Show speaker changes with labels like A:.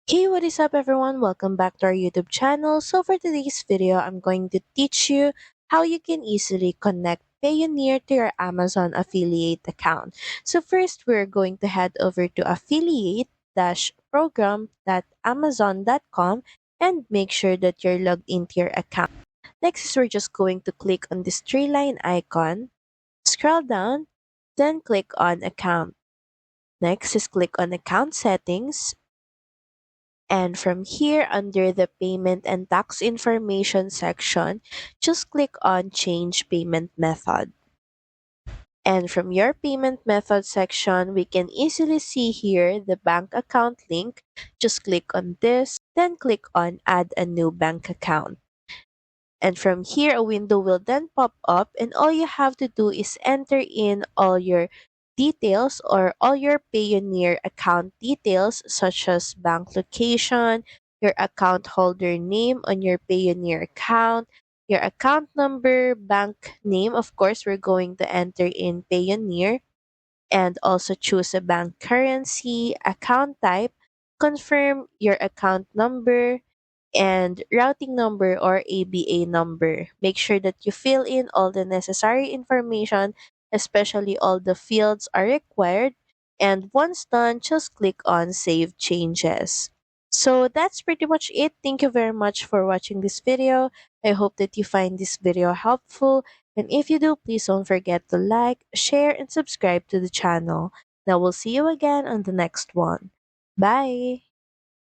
A: Hey, what is up everyone? Welcome back to our YouTube channel. So for today's video, I'm going to teach you how you can easily connect Payoneer to your Amazon affiliate account. So first, we're going to head over to affiliate-program.amazon.com and make sure that you're logged into your account. Next, we're just going to click on this three-line icon, scroll down, then click on account. Next is click on account settings. And from here, under the payment and tax information section, just click on change payment method. And from your payment method section, we can easily see here the bank account link. Just click on this, then click on add a new bank account. And from here, a window will then pop up, and all you have to do is enter in all your details or all your Payoneer account details, such as bank location, your account holder name on your Payoneer account, your account number, bank name. Of course, we're going to enter in Payoneer and also choose a bank currency, account type, confirm your account number, and routing number or ABA number. Make sure that you fill in all the necessary information, especially all the fields are required. And once done, just click on Save Changes. So that's pretty much it. Thank you very much for watching this video. I hope that you find this video helpful. And if you do, please don't forget to like, share, and subscribe to the channel. Now we'll see you again on the next one. Bye!